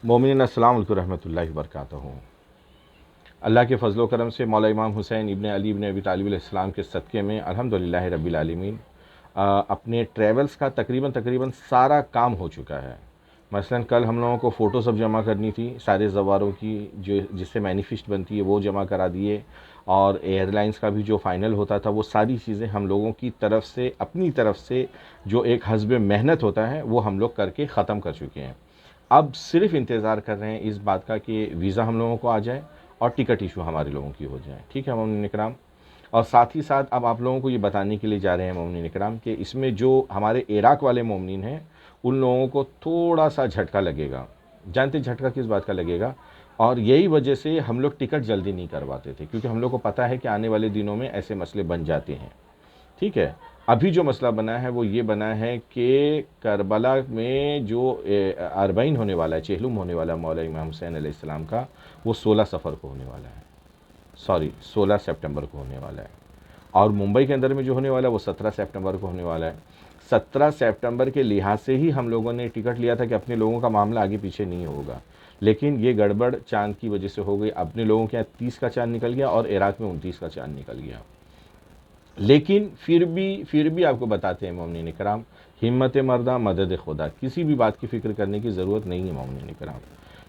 मोमिनीन अस्सलाम वालेकुम रहमतुल्लाहि व बरकातहू। अल्लाह के फ़ज़ल व करम से मौला इमाम हुसैन इब्न अली इब्न अबी तालिब अलैहिस्सलाम के सदक़े में अल्हम्दुलिल्लाह रब्बिल आलमीन अपने ट्रैवल्स का तकरीबन सारा काम हो चुका है। मसलन कल हम लोगों को फ़ोटो सब जमा करनी थी सारे ज़वारों की, जो जिससे मैनिफेस्ट बनती है वो जमा करा दिए, और एयरलाइंस का भी जो फ़ाइनल होता था वो सारी चीज़ें हम लोगों की तरफ से, अपनी तरफ से जो एक हस्ब मेहनत होता है वो हम लोग करके ख़त्म कर चुके हैं। अब सिर्फ इंतज़ार कर रहे हैं इस बात का कि वीज़ा हम लोगों को आ जाए और टिकट इशू हमारे लोगों की हो जाए। ठीक है मोमिनीन इकराम। और साथ ही साथ अब आप लोगों को ये बताने के लिए जा रहे हैं मोमिनीन इकराम कि इसमें जो हमारे इराक़ वाले मोमिनीन हैं उन लोगों को थोड़ा सा झटका लगेगा। जानते झटका किस बात का लगेगा? और यही वजह से हम लोग टिकट जल्दी नहीं करवाते थे, क्योंकि हम लोग को पता है कि आने वाले दिनों में ऐसे मसले बन जाते हैं। ठीक है। अभी जो मसला बना है वो ये बना है कि करबला में जो अरबईन होने वाला है, चेहलुम होने वाला है मौला इमाम हुसैन अलैहिस्सलाम का, वो 16 सफ़र को होने वाला है, सॉरी 16 सितंबर को होने वाला है। और मुंबई के अंदर में जो होने वाला है वो 17 सितंबर को होने वाला है। 17 सितंबर के लिहाज से ही हम लोगों ने टिकट लिया था कि अपने लोगों का मामला आगे पीछे नहीं होगा, लेकिन ये गड़बड़ चांद की वजह से हो गई। अपने लोगों के यहाँ 30 का चांद निकल गया और इराक़ में 29 का चांद निकल गया। लेकिन फिर भी आपको बताते हैं मोमिनीन इकराम, हिम्मत मर्दा मदद खुदा, किसी भी बात की फ़िक्र करने की ज़रूरत नहीं है मोमिनीन इकराम।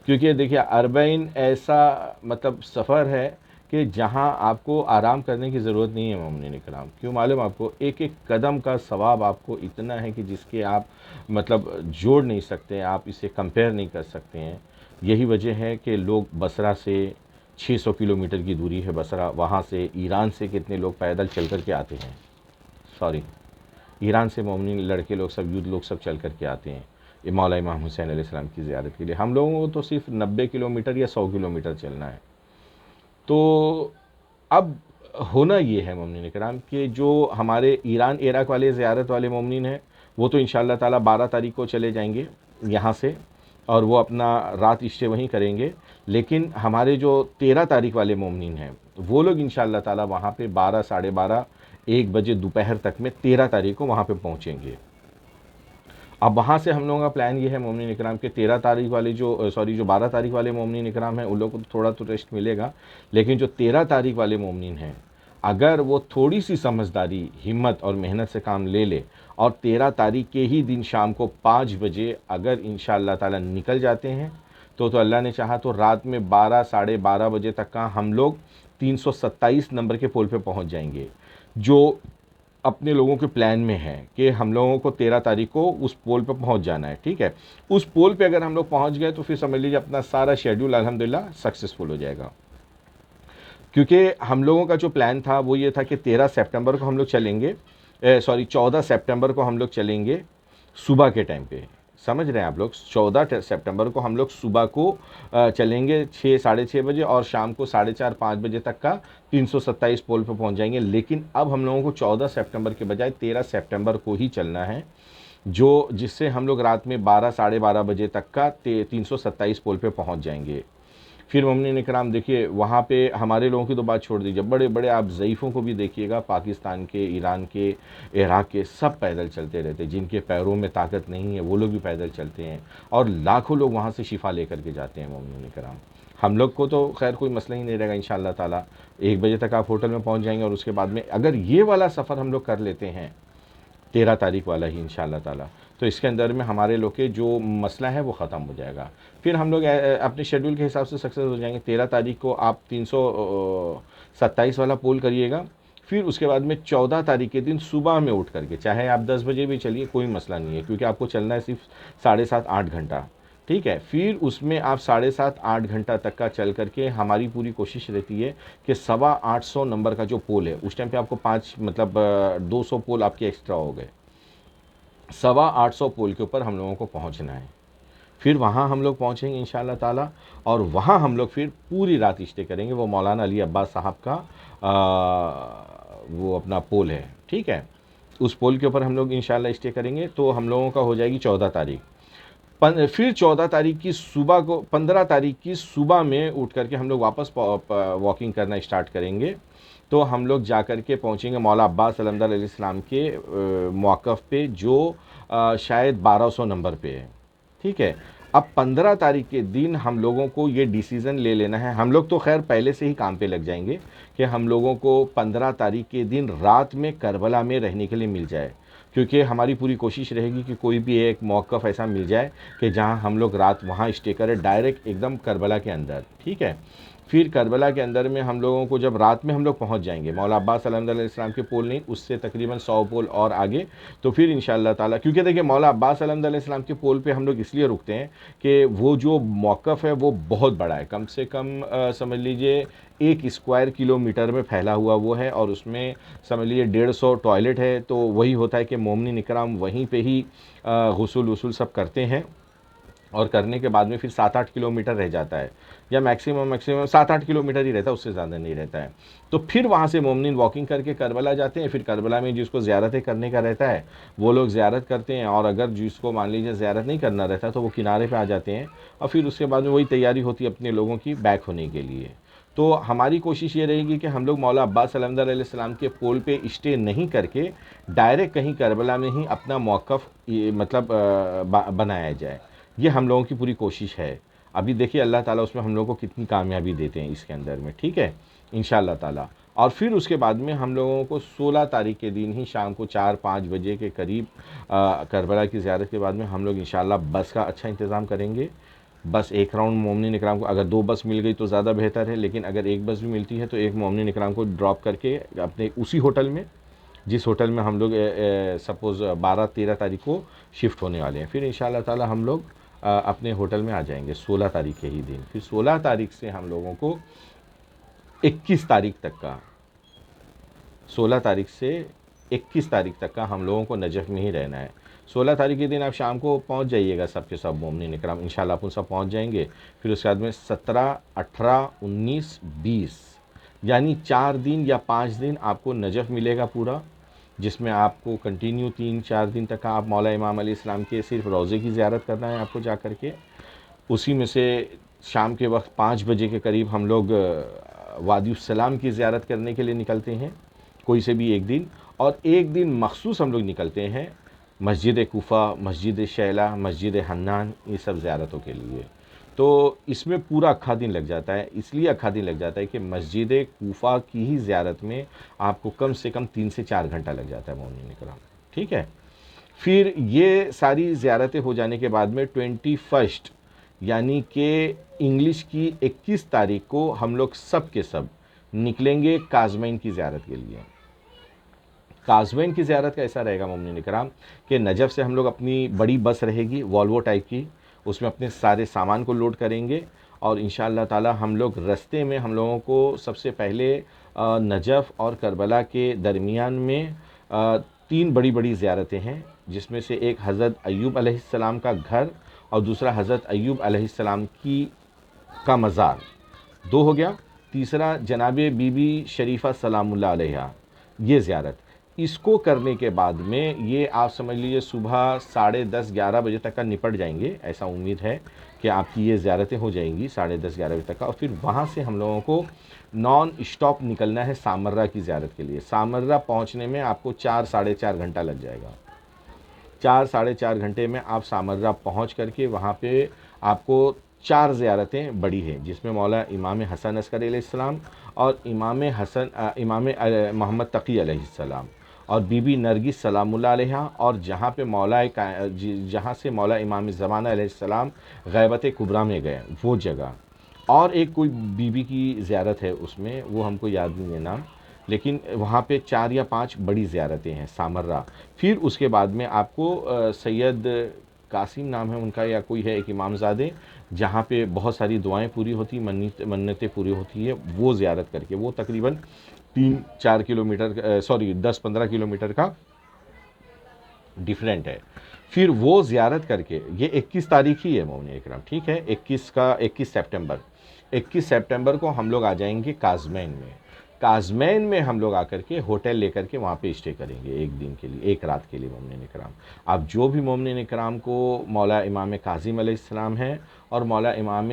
क्योंकि देखिए अरबईन ऐसा मतलब सफ़र है कि जहां आपको आराम करने की ज़रूरत नहीं है मोमिनीन इकराम। क्यों मालूम आपको? एक एक कदम का सवाब आपको इतना है कि जिसके आप मतलब जोड़ नहीं सकते, आप इसे कंपेयर नहीं कर सकते हैं। यही वजह है कि लोग बसरा से 600 किलोमीटर की दूरी है बसरा, वहाँ से ईरान से कितने लोग पैदल चल कर के आते हैं, सॉरी ईरान से मोमिनीन लड़के लोग सब, यूथ लोग सब चल कर के आते हैं ये मौला इमाम हुसैन अलैहिस्सलाम की ज़ियारत के लिए। हम लोगों को तो सिर्फ 90 किलोमीटर या 100 किलोमीटर चलना है। तो अब होना ये है मोमिनीन इकराम कि जो हमारे ईरान इराक़ वाले ज़ियारत वाले मोमिनीन हैं वो तो इंशाअल्लाह ताला 12 तारीख़ को चले जाएंगे यहाँ से, और वो अपना रात स्टे वहीं करेंगे। लेकिन हमारे जो 13 तारीख़ वाले मोमिनीन हैं वो लोग इंशाअल्लाह ताला वहाँ पे 12, साढ़े 12, 1 बजे दोपहर तक में 13 तारीख़ को वहाँ पे पहुँचेंगे। अब वहाँ से हम लोगों का प्लान ये है मोमिनीन इकराम के 13 तारीख़ वाले जो 12 तारीख़ वाले मोमिनीन इकराम हैं उन लोगों को थोड़ा तो रेस्ट मिलेगा, लेकिन जो 13 तारीख़ वाले मोमिनीन हैं अगर वो थोड़ी सी समझदारी, हिम्मत और मेहनत से काम ले ले और 13 तारीख़ के ही दिन शाम को 5 बजे अगर इंशाअल्लाह ताला निकल जाते हैं तो अल्लाह ने चाहा तो रात में 12, साढ़े 12 बजे तक का हम लोग 327 नंबर के पोल पे पहुंच जाएंगे, जो अपने लोगों के प्लान में है कि हम लोगों को 13 तारीख़ को उस पोल पे पहुंच जाना है। ठीक है। उस पोल पे अगर हम लोग पहुंच गए तो फिर समझ लीजिए अपना सारा शेड्यूल अल्हम्दुलिल्लाह सक्सेसफुल हो जाएगा। क्योंकि हम लोगों का जो प्लान था वो ये था कि 13 सितंबर को हम लोग चलेंगे, सॉरी 14 सितंबर को हम लोग चलेंगे सुबह के टाइम पे। समझ रहे हैं आप लोग? 14 सितंबर को हम लोग सुबह को चलेंगे 6, साढ़े 6 बजे, और शाम को साढ़े 4, 5 बजे तक का 327 पोल पे पहुंच जाएंगे। लेकिन अब हम लोगों को 14 सितंबर के बजाय 13 सितंबर को ही चलना है, जो जिससे हम लोग रात में 12, साढ़े 12 बजे तक का 327 पोल पे पहुंच जाएंगे। फिर मोमिनीन इकराम देखिए वहाँ पे हमारे लोगों की तो बात छोड़ दीजिए, बड़े बड़े आप ज़ईफ़ों को भी देखिएगा, पाकिस्तान के, ईरान के, इराक़ के, सब पैदल चलते रहते हैं। जिनके पैरों में ताकत नहीं है वो लोग भी पैदल चलते हैं, और लाखों लोग वहाँ से शिफा लेकर के जाते हैं मोमिनीन इकराम। हम लोग को तो खैर कोई मसला ही नहीं रहेगा इंशाअल्लाह ताला। 1 बजे तक आप होटल में पहुँच जाएंगे, और उसके बाद में अगर ये वाला सफ़र हम लोग कर लेते हैं 13 तारीख़ वाला ही इंशाअल्लाह ताला, तो इसके अंदर में हमारे लोग के जो मसला है वो ख़त्म हो जाएगा। फिर हम लोग अपने शेड्यूल के हिसाब से सक्सेस हो जाएंगे। 13 तारीख़ को आप 327 वाला पोल करिएगा। फिर उसके बाद में 14 तारीख़ के दिन सुबह में उठ करके, चाहे आप 10 बजे भी चलिए कोई मसला नहीं है, क्योंकि आपको चलना है सिर्फ 7.5, 8 घंटा। ठीक है। फिर उसमें आप 7.5, 8 घंटा तक का चल करके, हमारी पूरी कोशिश रहती है कि 825 नंबर का जो पोल है उस टाइम पे आपको 5 मतलब 200 पोल आपके एक्स्ट्रा हो गए, 825 पोल के ऊपर हम लोगों को पहुंचना है। फिर वहाँ हम लोग पहुँचेंगे इंशाअल्लाह ताला, और वहाँ हम लोग फिर पूरी रात स्टे करेंगे। वो मौलाना अली अब्बास साहब का वो अपना पोल है। ठीक है। उस पोल के ऊपर हम लोग इंशाअल्लाह स्टे करेंगे, तो हम लोगों का हो जाएगी 14 तारीख़। फिर 14 तारीख़ की सुबह को, 15 तारीख़ की सुबह में उठ करके हम लोग वापस वॉकिंग करना स्टार्ट करेंगे। तो हम लोग जा कर के पहुँचेंगे मौला अब्बास अलमदार अलैहिस्सलाम के मौक़िफ़ पे, जो शायद 1200 नंबर पे है। ठीक है। अब 15 तारीख के दिन हम लोगों को ये डिसीज़न ले लेना है। हम लोग तो खैर पहले से ही काम पे लग जाएंगे कि हम लोगों को 15 तारीख के दिन रात में करबला में रहने के लिए मिल जाए, क्योंकि हमारी पूरी कोशिश रहेगी कि कोई भी एक मौक़िफ़ ऐसा मिल जाए कि जहां हम लोग रात वहां स्टे करें, डायरेक्ट एकदम करबला के अंदर। ठीक है। फिर करबला के अंदर में हम लोगों को जब रात में हम लोग पहुंच जाएंगे, मौला अब्बास अलैहिस्सलाम के पोल नहीं, उससे तकरीबन 100 पोल और आगे, तो फिर इंशाअल्लाह ताला, क्योंकि देखिए मौला अब्बास अलैहिस्सलाम के पोल पे हम लोग इसलिए रुकते हैं कि वो जो मौक़िफ़ है वो बहुत बड़ा है, कम से कम समझ लीजिए 1 स्क्वायर किलोमीटर में फैला हुआ वो है, और उसमें समझ लीजिए 150 टॉयलेट है। तो वही होता है कि मोमिनीन इकराम वहीं पे ही गुस्ल वुस्ल सब करते हैं, और करने के बाद में फिर 7-8 किलोमीटर रह जाता है, या मैक्सिमम 7-8 किलोमीटर ही रहता है, उससे ज़्यादा नहीं रहता है। तो फिर वहाँ से मोमिनीन वॉकिंग करके करबला जाते हैं। फिर करबला में जिसको ज़ियारतें करने का रहता है वो लोग ज़ियारत करते हैं, और अगर जिसको मान लीजिए ज़ियारत नहीं करना रहता तो वो किनारे पे आ जाते हैं, और फिर उसके बाद में वही तैयारी होती है अपने लोगों की बैक होने के लिए। तो हमारी कोशिश ये रहेगी कि हम लोग मौला अब्बास अलैहिस्सलाम के पोल पे स्टे नहीं करके डायरेक्ट कहीं करबला में ही अपना मौक़िफ़ मतलब बनाया जाए। ये हम लोगों की पूरी कोशिश है। अभी देखिए अल्लाह ताला उसमें हम लोगों को कितनी कामयाबी देते हैं इसके अंदर में। ठीक है, इंशाअल्लाह ताला। और फिर उसके बाद में हम लोगों को 16 तारीख के दिन ही शाम को 4-5 बजे के करीब करबला की ज़ियारत के बाद में हम लोग इंशाअल्लाह बस का अच्छा इंतज़ाम करेंगे। बस एक राउंड मोमिनीन इकराम को, अगर 2 बस मिल गई तो ज़्यादा बेहतर है, लेकिन अगर एक बस भी मिलती है तो एक मोमिनीन इकराम को ड्रॉप करके अपने उसी होटल में, जिस होटल में हम लोग सपोज़ 12-13 तारीख को शिफ्ट होने वाले हैं, फिर इंशाअल्लाह ताला हम लोग अपने होटल में आ जाएंगे 16 तारीख के ही दिन। फिर 16 तारीख से हम लोगों को 21 तारीख तक का, 16 तारीख से 21 तारीख तक का हम लोगों को नजफ़ में ही रहना है। 16 तारीख के दिन आप शाम को पहुंच जाइएगा, सब के सब मोमिनीन इकराम इंशाअल्लाह अपन सब पहुंच जाएंगे। फिर उसके बाद में 17, 18, 19, 20, यानी 4 दिन या 5 दिन आपको नजफ़ मिलेगा पूरा, जिसमें आपको कंटिन्यू 3-4 दिन तक का आप मौला इमाम अलैहिस्सलाम के सिर्फ रोज़े की ज़ियारत करना है आपको जा कर के। उसी में से शाम के वक्त 5 बजे के करीब हम लोग वादी सलाम की ज़ियारत करने के लिए निकलते हैं, कोई से भी एक दिन। और एक दिन मखसूस हम लोग निकलते हैं मस्जिद कूफा, मस्जिद शैला, मस्जिद हन्नान, ये सब ज़ियारतों के लिए। तो इसमें पूरा अक्खा दिन लग जाता है। इसलिए अक्खा दिन लग जाता है कि मस्जिद कूफा की ही ज़ियारत में आपको कम से कम 3 से 4 घंटा लग जाता है मोमिनीन इकराम। ठीक है। फिर ये सारी ज़ियारतें हो जाने के बाद में 21 यानी कि इंग्लिश की 21 तारीख को हम लोग सब के सब निकलेंगे काज़मैन की ज़ियारत के लिए। काज़मैन की ज़ियारत का ऐसा रहेगा मोमिनीन इकराम कि नजफ़ से हम लोग अपनी बड़ी बस रहेगी वॉल्वो टाइप की, उसमें अपने सारे सामान को लोड करेंगे, और इंशाअल्लाह ताला हम लोग रास्ते में हम लोगों को सबसे पहले नजफ़ और करबला के दरमियान में 3 बड़ी बड़ी ज़ियारतें हैं, जिसमें से एक हज़रत अय्यूब अलैहिस्सलाम का घर और दूसरा हज़रत अय्यूब अलैहिस्सलाम की का मज़ार, 2 हो गया। तीसरा जनाबे बीबी शरीफ़ा सलामुल्लाह अलैहा, ये ज़ियारत। इसको करने के बाद में ये आप समझ लीजिए सुबह 10:30-11 बजे तक का निपट जाएंगे, ऐसा उम्मीद है कि आपकी ये ज़ियारतें हो जाएंगी 10:30-11 बजे तक का। और फिर वहाँ से हम लोगों को नॉन स्टॉप निकलना है सामर्रा की ज़ियारत के लिए। सामर्रा पहुँचने में आपको 4-4.5 घंटा लग जाएगा। 4-4.5 घंटे में आप सामर्रा पहुँच करके वहाँ पे आपको 4 ज़ियारतें बड़ी हैं, जिसमें मौला इमाम हसन अस्कर अलैहिस्सलाम और इमाम मोहम्मद तकी अलैहिस्सलाम और बीबी नरगिस सलामुल्लाह अलैहा, और जहाँ पे जहाँ से मौला इमाम ज़माना अलैहिस्सलाम ग़ैबत कुबरा में गए वो जगह, और एक कोई बीबी की ज़ियारत है उसमें, वो हमको याद नहीं है नाम, लेकिन वहाँ पे 4 या 5 बड़ी ज़ियारतें हैं सामर्रा। फिर उसके बाद में आपको सैयद कासिम नाम है उनका या कोई है एक इमामज़ादे, जहाँ पे बहुत सारी दुआएं पूरी होती, मन्नतें पूरी होती है, वो ज़ियारत करके, वो तकरीबन 3-4 किलोमीटर 10-15 किलोमीटर का डिफरेंट है। फिर वो ज़ियारत करके, ये 21 तारीख ही है मोमिनीन इकराम, ठीक है, 21 सितंबर, 21 सितंबर को हम लोग आ जाएंगे काज़मैन में। काज़मैन में हम लोग आकर के होटल लेकर के वहाँ पे स्टे करेंगे एक दिन के लिए, एक रात के लिए मोमिनीन इकराम। अब जो भी मोमिनीन इकराम को मौला इमाम काज़िम अलैहिस्सलाम है और मौला इमाम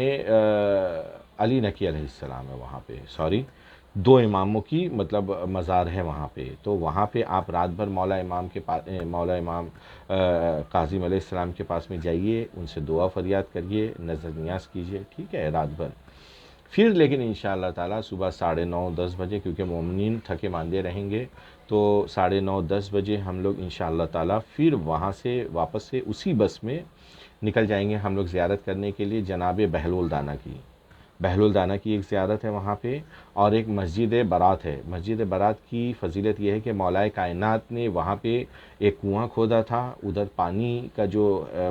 अली नकी अलैहिस्सलाम है वहाँ पे, दो इमामों की मतलब मज़ार है वहाँ पे। तो वहाँ पे आप रात भर मौला इमाम काज़िम अलैहिस्सलाम के पास में जाइए, उनसे दुआ फरियाद करिए, नज़र नियाज कीजिए, ठीक है, रात भर। फिर लेकिन इंशाअल्लाह ताला सुबह 9:30-10 बजे, क्योंकि मोमिनीन थके मांदे रहेंगे, तो 9:30-10 बजे हम लोग इंशाअल्लाह ताला फिर वहाँ से वापस से उसी बस में निकल जाएंगे हम लोग ज़ियारत करने के लिए जनाब बहलोल दाना की। बहलोल दाना की एक ज़ियारत है वहाँ पे, और एक मस्जिद बारात है। मस्जिद बारात की फ़जीलत यह है कि मौलाए कायनात ने वहाँ पे एक कुआं खोदा था। उधर पानी का जो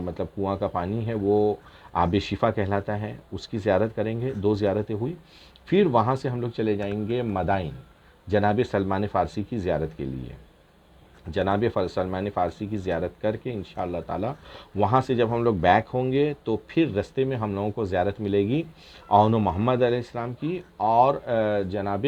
मतलब कुआं का पानी है वो आब शिफा कहलाता है, उसकी ज़ियारत करेंगे। 2 ज़ियारतें हुई। फिर वहाँ से हम लोग चले जाएंगे मदाइन, जनाब सलमान फ़ारसी की ज़ियारत के लिए। जनाब सलमान फ़ारसी की ज़ियारत करके इंशाअल्लाह ताला वहाँ से जब हम लोग बैक होंगे तो फिर रास्ते में हम लोगों को ज़ियारत मिलेगी औन मोहम्मद अलैहिस्सलाम की, और जनाब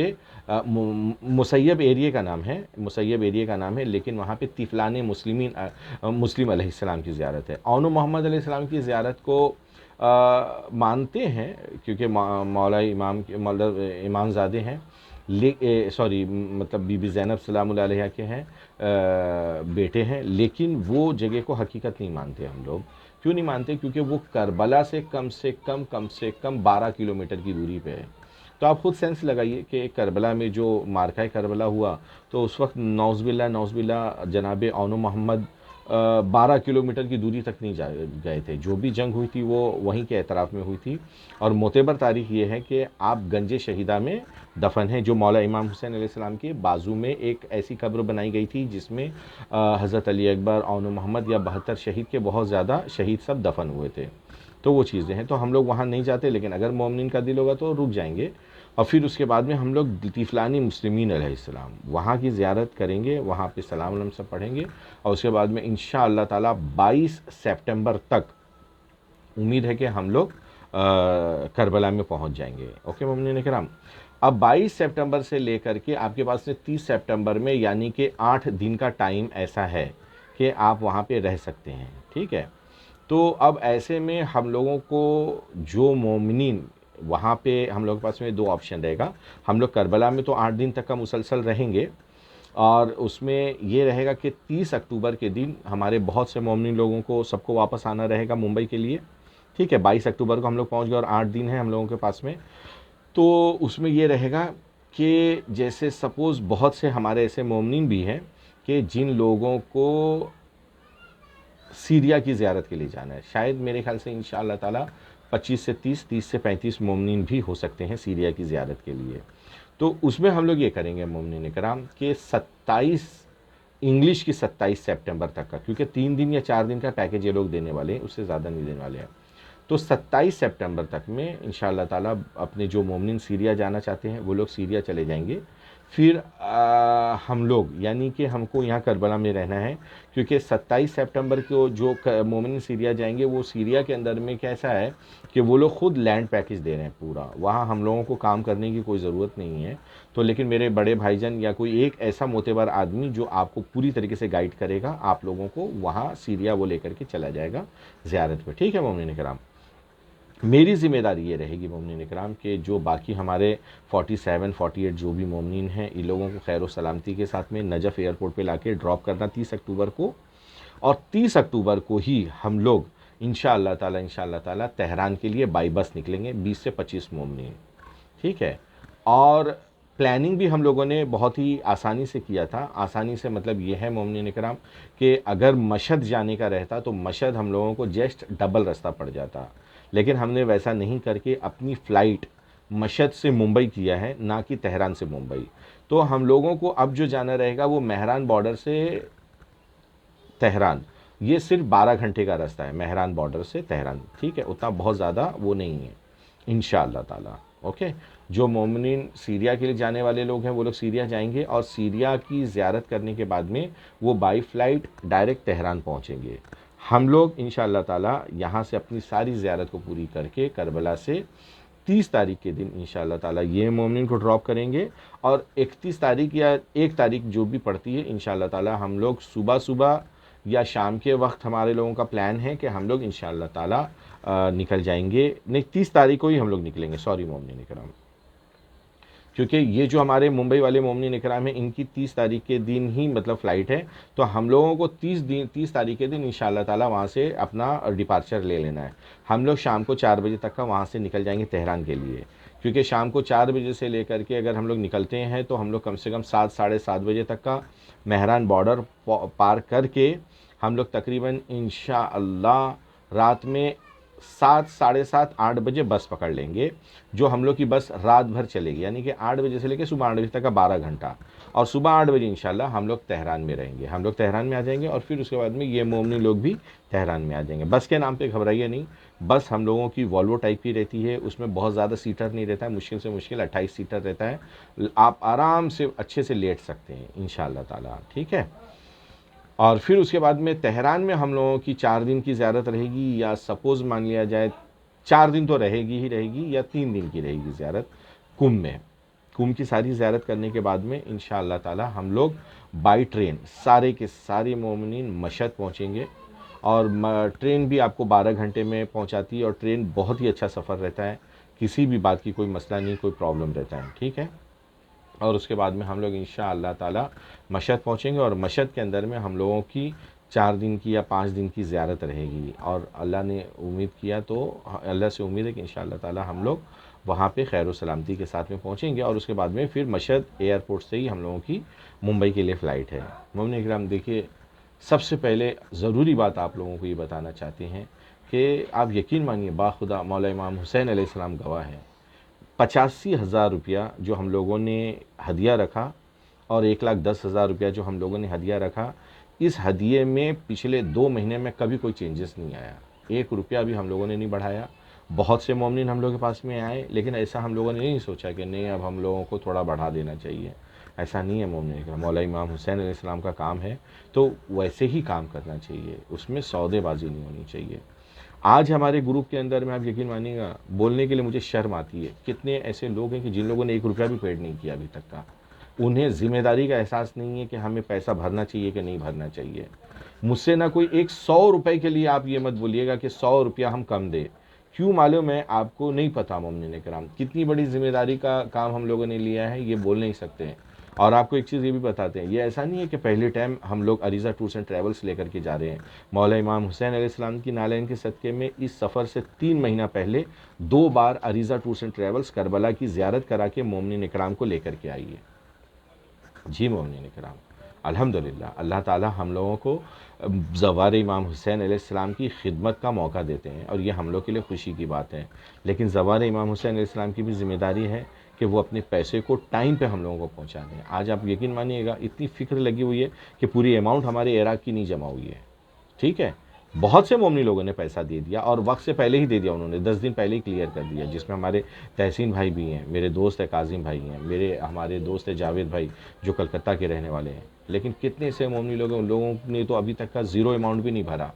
मुसैयब एरिया का नाम है, मुसैयब एरिया का नाम है, लेकिन वहाँ पे तिफलान मुस्लिम अलैहिस्सलाम की ज़ियारत है। औन मोहम्मद अलैहिस्सलाम की ज़ियारत को मानते हैं क्योंकि मौला इमामज़ादे हैं, सॉरी मतलब बीबी ज़ैनब सलाम अलैहा के हैं बेटे हैं, लेकिन वो जगह को हकीकत नहीं मानते हम लोग। क्यों नहीं मानते? क्योंकि वो करबला से कम से कम 12 किलोमीटर की दूरी पे है। तो आप खुद सेंस लगाइए कि करबला में जो मार्का करबला हुआ, तो उस वक्त नौज़बिल्ला जनाब औन मोहम्मद 12 किलोमीटर की दूरी तक नहीं जा गए थे। जो भी जंग हुई थी वो वहीं के एतराफ़ में हुई थी। और मोतेबर तारीख ये है कि आप गंजे शहीदा में दफन है, जो मौला इमाम हुसैन अलैहिस्सलाम के बाजू में एक ऐसी कब्र बनाई गई थी जिसमें हज़रत अली अकबर, औन मोहम्मद या 72 शहीद के बहुत ज़्यादा शहीद सब दफन हुए थे। तो वो चीज़ें हैं, तो हम लोग वहाँ नहीं जाते, लेकिन अगर मोमिन का दिल होगा तो रुक जाएंगे। और फिर उसके बाद में हम लोग तिफलानी मुस्लिमीन अलैहिस्सलाम वहाँ की ज़ियारत करेंगे, वहाँ पे सलाम अलैम सब पढ़ेंगे, और उसके बाद में इंशाअल्लाह ताला 22 सितंबर तक उम्मीद है कि हम लोग करबला में पहुँच जाएंगे। ओके मोमिनीन किराम, अब 22 सितंबर से लेकर के आपके पास में 30 सितंबर में, यानी कि 8 दिन का टाइम ऐसा है कि आप वहाँ पे रह सकते हैं, ठीक है। तो अब ऐसे में हम लोगों को जो मोमिनीन वहाँ पे हम लोग के पास में 2 ऑप्शन रहेगा। हम लोग करबला में तो 8 दिन तक का मुसलसल रहेंगे, और उसमें ये रहेगा कि 30 अक्टूबर के दिन हमारे बहुत से मोमिनीन लोगों को सबको वापस आना रहेगा मुंबई के लिए, ठीक है। 22 अक्टूबर को हम लोग पहुँच गए और 8 दिन है हम लोगों के पास में। तो उसमें ये रहेगा कि जैसे सपोज़ बहुत से हमारे ऐसे मोमिनीन भी हैं कि जिन लोगों को सीरिया की ज़ियारत के लिए जाना है, शायद मेरे ख्याल से इंशाअल्लाह ताला 25 से 30, 30 से 35 मोमिनीन भी हो सकते हैं सीरिया की ज़ियारत के लिए। तो उसमें हम लोग ये करेंगे मोमिनीन कराम कि 27 इंग्लिश की 27 सितंबर तक का, क्योंकि 3 दिन या 4 दिन का पैकेज ये लोग देने वाले हैं, उससे ज़्यादा नहीं देने वाले हैं। तो 27 सितंबर तक में इंशाअल्लाह ताला अपने जो मोमिन सीरिया जाना चाहते हैं वो लोग सीरिया चले जाएंगे। फिर हम लोग, यानी कि हमको यहाँ करबला में रहना है, क्योंकि 27 सितंबर को जो मोमिन सीरिया जाएंगे वो सीरिया के अंदर में कैसा है कि वो लोग खुद लैंड पैकेज दे रहे हैं पूरा, वहाँ हम लोगों को काम करने की कोई ज़रूरत नहीं है। तो लेकिन मेरे बड़े भाईजान या कोई एक ऐसा मोतेबर आदमी जो आपको पूरी तरीके से गाइड करेगा, आप लोगों को वहाँ सीरिया वो लेकर के चला जाएगा ज़ियारत पे, ठीक है मोमिन कराम। मेरी ज़िम्मेदारी ये रहेगी मोमिनीन इकराम के जो बाकी हमारे 47, 48 जो भी मोमिनीन हैं, इन लोगों को खैर सलामती के साथ में नजफ़ एयरपोर्ट पे लाके ड्रॉप करना 30 अक्टूबर को, और 30 अक्टूबर को ही हम लोग इंशाअल्लाह ताला तेहरान के लिए बाई बस निकलेंगे, 20 से 25 मोमिनीन, ठीक है। और प्लानिंग भी हम लोगों ने बहुत ही आसानी से किया था। आसानी से मतलब ये है मोमिनीन इकराम कि अगर मशहद जाने का रहता तो मशहद हम लोगों को जस्ट डबल रास्ता पड़ जाता, लेकिन हमने वैसा नहीं करके अपनी फ़्लाइट मशहद से मुंबई किया है, ना कि तेहरान से मुंबई। तो हम लोगों को अब जो जाना रहेगा वो मेहरान बॉर्डर से तेहरान, ये सिर्फ 12 घंटे का रास्ता है मेहरान बॉर्डर से तेहरान, ठीक है। उतना बहुत ज़्यादा वो नहीं है इंशाअल्लाह ताला। ओके, जो मोमिनीन सीरिया के लिए जाने वाले लोग हैं वो लोग सीरिया जाएंगे, और सीरिया की ज़ियारत करने के बाद में वो बाई फ़्लाइट डायरेक्ट तेहरान पहुँचेंगे। हम लोग इंशाअल्लाह ताला यहाँ से अपनी सारी ज़ियारत को पूरी करके करबला से 30 तारीख के दिन इंशाअल्लाह ताला ये मोमिन को ड्रॉप करेंगे, और 31 तारीख या 1 तारीख जो भी पड़ती है इंशाअल्लाह ताला हम लोग सुबह सुबह या शाम के वक्त हमारे लोगों का प्लान है कि हम लोग इंशाअल्लाह ताला निकल जाएंगे। नहीं, 30 तारीख को ही हम लोग निकलेंगे, सॉरी मोमिन इकराम, क्योंकि ये जो हमारे मुंबई वाले मोमिनीन इकराम हैं, इनकी 30 तारीख के दिन ही मतलब फ़्लाइट है, तो हम लोगों को 30 तारीख के दिन इंशाअल्लाह ताला वहाँ से अपना डिपार्चर ले लेना है। हम लोग शाम को 4 बजे तक का वहाँ से निकल जाएंगे तेहरान के लिए, क्योंकि शाम को 4 बजे से लेकर के अगर हम लोग निकलते हैं तो हम लोग कम से कम 7 साढ़े 7 बजे तक का मेहरान बॉर्डर पार करके हम लोग तकरीबन इंशाअल्लाह रात में 7 साढ़े 7 8 बजे बस पकड़ लेंगे, जो हम लोग की बस रात भर चलेगी, यानी कि 8 बजे से लेकर सुबह 8 बजे तक का 12 घंटा। और सुबह 8 बजे इंशाल्लाह हम लोग तेहरान में रहेंगे, हम लोग तेहरान में आ जाएंगे और फिर उसके बाद में ये मोमिनी लोग भी तेहरान में आ जाएंगे। बस के नाम पे घबराइए नहीं, बस हम लोगों की वॉल्वो टाइप की रहती है, उसमें बहुत ज़्यादा सीटर नहीं रहता है, मुश्किल से मुश्किल 28 सीटर रहता है, आप आराम से अच्छे से लेट सकते हैं इंशाअल्लाह ताला, ठीक है। और फिर उसके बाद में तेहरान में हम लोगों की 4 दिन की ज़्यारत रहेगी, या सपोज़ मान लिया जाए 4 दिन तो रहेगी ही रहेगी, या 3 दिन की रहेगी ज़्यारत कुंभ में। कुंभ की सारी ज़्यारत करने के बाद में इंशाअल्लाह ताला हम लोग बाई ट्रेन सारे के सारे मोमिनीन मशहद पहुँचेंगे। और ट्रेन भी आपको 12 घंटे में पहुँचाती है, और ट्रेन बहुत ही अच्छा सफ़र रहता है, किसी भी बात की कोई मसला नहीं, कोई प्रॉब्लम रहता है, ठीक है। और उसके बाद में हम लोग इंशाअल्लाह ताला मशहद पहुँचेंगे, और मशहद के अंदर में हम लोगों की 4 दिन की या 5 दिन की ज़ियारत रहेगी। और अल्लाह ने उम्मीद किया तो अल्लाह से उम्मीद है कि इंशाअल्लाह ताला हम लोग वहाँ पे खैर सलामती के साथ में पहुँचेंगे। और उसके बाद में फिर मशहद एयरपोर्ट से ही हम लोगों की मुंबई के लिए फ़्लाइट है। मोमिन इकराम, देखिए सबसे पहले ज़रूरी बात आप लोगों को ये बताना चाहते हैं कि आप यकीन मानिए, बाखुदा मौला इमाम हुसैन अलैहिस्सलाम गवाह है, 85,000 रुपया जो हम लोगों ने हदिया रखा, और 1,10,000 रुपया जो हम लोगों ने हदिया रखा, इस हदिये में पिछले 2 महीने में कभी कोई चेंजेस नहीं आया, 1 रुपया भी हम लोगों ने नहीं बढ़ाया। बहुत से मोमिनीन हम लोग के पास में आए, लेकिन ऐसा हम लोगों ने नहीं सोचा कि नहीं अब हम लोगों को थोड़ा बढ़ा देना चाहिए, ऐसा नहीं है। मोमिनीन का मौला इमाम हुसैन अलैहिस्सलाम का काम है तो वैसे ही काम करना चाहिए, उसमें सौदेबाजी नहीं होनी चाहिए। आज हमारे ग्रुप के अंदर में आप यकीन मानिएगा, बोलने के लिए मुझे शर्म आती है, कितने ऐसे लोग हैं कि जिन लोगों ने 1 रुपया भी पेड नहीं किया अभी तक का। उन्हें ज़िम्मेदारी का एहसास नहीं है कि हमें पैसा भरना चाहिए कि नहीं भरना चाहिए। मुझसे ना कोई एक 100 रुपए के लिए आप ये मत बोलिएगा कि 100 रुपया हम कम दें। क्यों मालूम है आपको? नहीं पता मोमिनीन किराम, कितनी बड़ी ज़िम्मेदारी का काम हम लोगों ने लिया है, ये बोल नहीं सकते हैं। और आपको एक चीज़ ये भी बताते हैं, ये ऐसा नहीं है कि पहले टाइम हम लोग अरीज़ा टूर्स एंड ट्रैवल्स लेकर के जा रहे हैं। मौला इमाम हुसैन अलैहिस्सलाम की नालैन के सदक़े में इस सफ़र से 3 महीना पहले 2 बार अरीज़ा टूर्स एंड ट्रैवल्स करबला की ज़ियारत करा के मोमिनीन इकराम को लेकर के आई है। जी मोमिनीन इकराम, अल्हम्दुलिल्लाह अल्लाह ताला हम लोगों को ज़वार इमाम हुसैन अलैहिस्सलाम की खिदमत का मौका देते हैं, और ये हम लोग के लिए खुशी की बात है। लेकिन ज़वार इमाम हुसैन अलैहिस्सलाम की भी ज़िम्मेदारी है कि वो अपने पैसे को टाइम पे हम लोगों को पहुंचा दें। आज आप यकीन मानिएगा, इतनी फ़िक्र लगी हुई है कि पूरी अमाउंट हमारे इराक़ की नहीं जमा हुई है, ठीक है। बहुत से मोमिनी लोगों ने पैसा दे दिया, और वक्त से पहले ही दे दिया, उन्होंने 10 दिन पहले ही क्लियर कर दिया, जिसमें हमारे तहसीन भाई भी हैं, मेरे दोस्त है काजिम भाई हैं, हमारे दोस्त है जावेद भाई जो कलकत्ता के रहने वाले हैं। लेकिन कितने से मोमिनी लोग हैं, उन लोगों ने तो अभी तक का ज़ीरो अमाउंट भी नहीं भरा,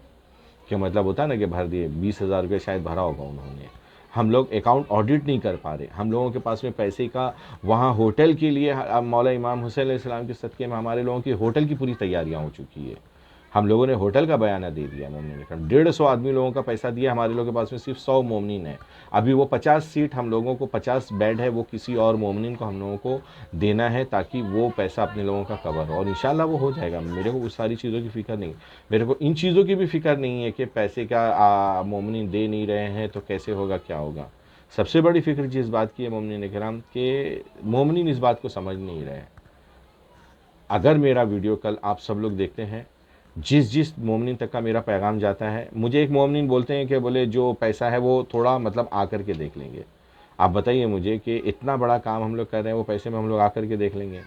कि मतलब होता है ना कि भर दिए, 20,000 रुपये शायद भरा होगा उन्होंने। हम लोग अकाउंट ऑडिट नहीं कर पा रहे, हम लोगों के पास में पैसे का वहाँ होटल के लिए मौला इमाम हुसैन अलैहिस्सलाम के सदक़े में हमारे लोगों की होटल की पूरी तैयारियाँ हो चुकी है। हम लोगों ने होटल का बयाना दे दिया मोमिनीन ने, 150 आदमी लोगों का पैसा दिया, हमारे लोगों के पास में सिर्फ 100 मोमिनीन है। अभी वो 50 सीट हम लोगों को, 50 बेड है, वो किसी और मोमिनीन को हम लोगों को देना है, ताकि वो पैसा अपने लोगों का कवर हो, और इंशाल्लाह वो हो जाएगा। मेरे को उस सारी चीज़ों की फ़िक्र नहीं, मेरे को इन चीज़ों की भी फ़िक्र नहीं है कि पैसे का मोमिनीन दे नहीं रहे हैं तो कैसे होगा, क्या होगा। सबसे बड़ी फ़िक्र जिस बात की है मोमिनीन किराम, के मोमिनीन इस बात को समझ नहीं रहे। अगर मेरा वीडियो कल आप सब लोग देखते हैं, जिस मोमिनीन तक का मेरा पैगाम जाता है, मुझे एक मोमिनीन बोलते हैं कि बोले जो पैसा है वो थोड़ा मतलब आकर के देख लेंगे। आप बताइए मुझे कि इतना बड़ा काम हम लोग कर रहे हैं, वो पैसे में हम लोग आकर के देख लेंगे?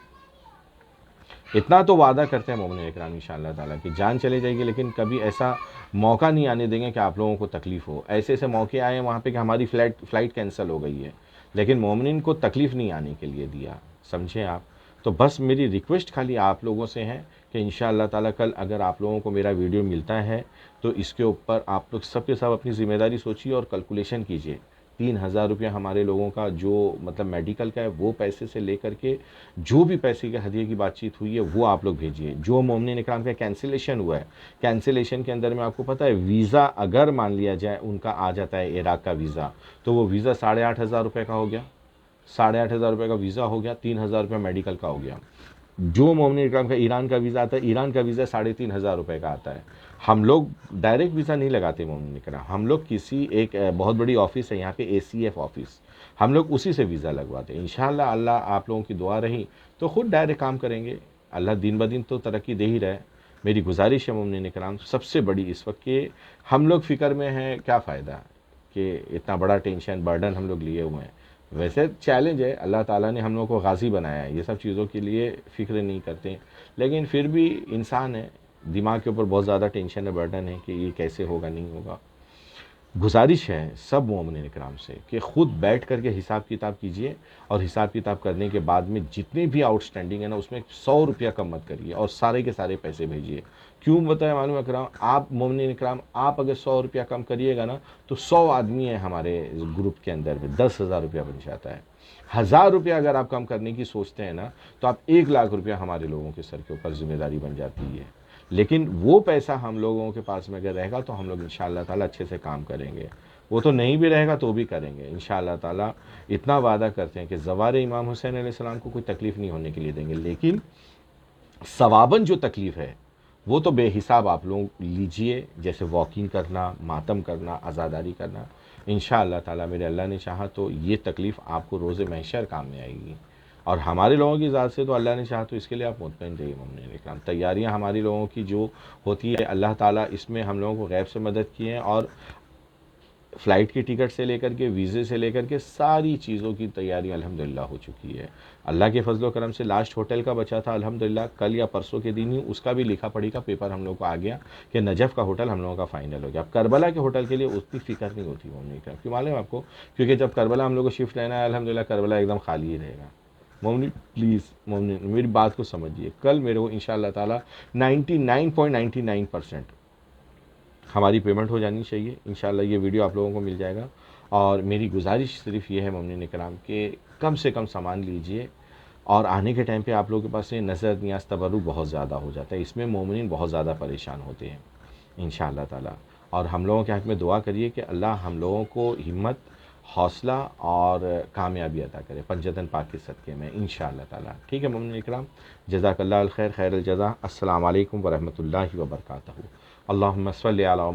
इतना तो वादा करते हैं मोमिनीन इकराम इंशाअल्लाह ताला कि जान चले जाएगी, लेकिन कभी ऐसा मौका नहीं आने देंगे कि आप लोगों को तकलीफ़ हो। ऐसे ऐसे मौके आए हैं वहाँ पे कि हमारी फ़्लाइट कैंसिल हो गई है, लेकिन मोमिनीन को तकलीफ़ नहीं आने के लिए दिया, समझे आप। तो बस मेरी रिक्वेस्ट खाली आप लोगों से है कि इंशाअल्लाह ताला कल अगर आप लोगों को मेरा वीडियो मिलता है तो इसके ऊपर आप लोग सब के सब अपनी ज़िम्मेदारी सोचिए और कैलकुलेशन कीजिए। 3,000 रुपया हमारे लोगों का जो मतलब मेडिकल का है, वो पैसे से लेकर के जो भी पैसे के हदिये की बातचीत हुई है वो आप लोग भेजिए। जो मोमिनीन इकराम का कैंसिलेशन हुआ है, कैंसिलेशन के अंदर में आपको पता है वीज़ा अगर मान लिया जाए उनका आ जाता है इराक़ का वीज़ा, तो वो वीज़ा 8,500 रुपये का हो गया, ₹8,500 का वीज़ा हो गया, ₹3,000 मेडिकल का हो गया। जो मोमिन इकराम का ईरान का वीज़ा आता है, ईरान का वीज़ा ₹3,500 का आता है। हम लोग डायरेक्ट वीज़ा नहीं लगाते मोमिन इकराम, हम लोग किसी एक बहुत बड़ी ऑफ़िस है यहाँ पे ACF ऑफ़िस, हम लोग उसी से वीज़ा लगवाते हैं। इंशाअल्लाह अल्लाह आप लोगों की दुआ रही तो ख़ुद डायरेक्ट काम करेंगे। अल्लाह दिन ब दिन तो तरक्की दे ही रहा है। मेरी गुजारिश है मोमिन इकराम सबसे बड़ी इस वक्त कि हम लोग फ़िक्र में हैं, क्या फ़ायदा कि इतना बड़ा टेंशन बर्डन हम लोग लिए हुए हैं। वैसे चैलेंज है, अल्लाह ताला ने हम लोगों को गाज़ी बनाया है, ये सब चीज़ों के लिए फ़िक्र नहीं करते, लेकिन फिर भी इंसान है, दिमाग के ऊपर बहुत ज़्यादा टेंशन है, बर्डन है कि ये कैसे होगा, नहीं होगा। गुजारिश है सब मोमिन इकराम से कि ख़ुद बैठ कर के हिसाब किताब कीजिए, और हिसाब किताब करने के बाद में जितने भी आउटस्टैंडिंग है ना, उसमें ₹100 कम मत करिए और सारे के सारे पैसे भेजिए। क्यों बताया मालूम इकराम, आप मोमिन इकराम आप अगर ₹100 कम करिएगा ना, तो 100 आदमी है हमारे ग्रुप के अंदर में, ₹10,000 बन जाता है। ₹1,000 अगर आप कम करने की सोचते हैं ना, तो आप ₹1,00,000 हमारे लोगों के सर के ऊपर जिम्मेदारी बन जाती है। लेकिन वो पैसा हम लोगों के पास में अगर रहेगा तो हम लोग इंशाअल्लाह ताला अच्छे से काम करेंगे। वो तो नहीं भी रहेगा तो भी करेंगे इंशाअल्लाह ताला। इतना वादा करते हैं कि ज़वार इमाम हुसैन अलैहिस्सलाम को कोई तकलीफ़ नहीं होने के लिए देंगे, लेकिन सवाबन जो तकलीफ़ है वो तो बेहिसाब आप लोग लीजिए, जैसे वॉकिंग करना, मातम करना, अज़ादारी करना। इंशाअल्लाह ताला मेरे अल्लाह ने चाहा तो ये तकलीफ़ आपको रोज़े महशर काम में आएगी, और हमारे लोगों की ज़ात से तो अल्लाह ने चाहा तो इसके लिए आप मुतमईन रहिए मोमिन इकराम। तैयारियाँ हमारी लोगों की जो होती है, अल्लाह ताला इसमें हम लोगों को गैब से मदद की है, और फ़्लाइट की टिकट से लेकर के वीज़े से लेकर के सारी चीज़ों की तैयारी अल्हम्दुलिल्लाह हो चुकी है। अल्लाह के फज़ल व करम से लास्ट होटल का बचा था अल्हम्दुलिल्लाह, कल या परसों के दिन ही उसका भी लिखा पढ़ी का पेपर हम लोग को आ गया कि नजफ़ का होटल हम लोगों का फ़ाइनल हो गया। अब करबला के होटल के लिए उतनी फ़िक्र नहीं होती मोमिन इकराम, क्यों मालूम है आपको? क्योंकि जब करबला हम लोग को शिफ्ट लेना है, अल्हम्दुलिल्लाह करबला एकदम खाली ही रहेगा। मोमिन प्लीज़, मोमिन मेरी बात को समझिए, कल मेरे को इंशाअल्लाह ताला 99.99% हमारी पेमेंट हो जानी चाहिए। इंशाअल्लाह ये वीडियो आप लोगों को मिल जाएगा, और मेरी गुजारिश सिर्फ ये है मोमिन इकराम कि कम से कम सामान लीजिए, और आने के टाइम पे आप लोगों के पास से नज़र नियाज़ तबर्रुक बहुत ज़्यादा हो जाता है, इसमें मोमिन बहुत ज़्यादा परेशान होते हैं इंशाअल्लाह ताला। और हम लोगों के हक़ में दुआ करिए कि अल्लाह हम लोगों को हिम्मत, हौसला और कामयाबी अता करे पंजतन पाक के सदक़े में इंशाअल्लाह ताला। ठीक है मोमिन इकराम, जज़ाकल्लाहु खैर, खैरुल जज़ा। अस्सलामु अलैकुम व रहमतुल्लाहि व बरकातहू। अल्लाहुम्मा सल्लि अला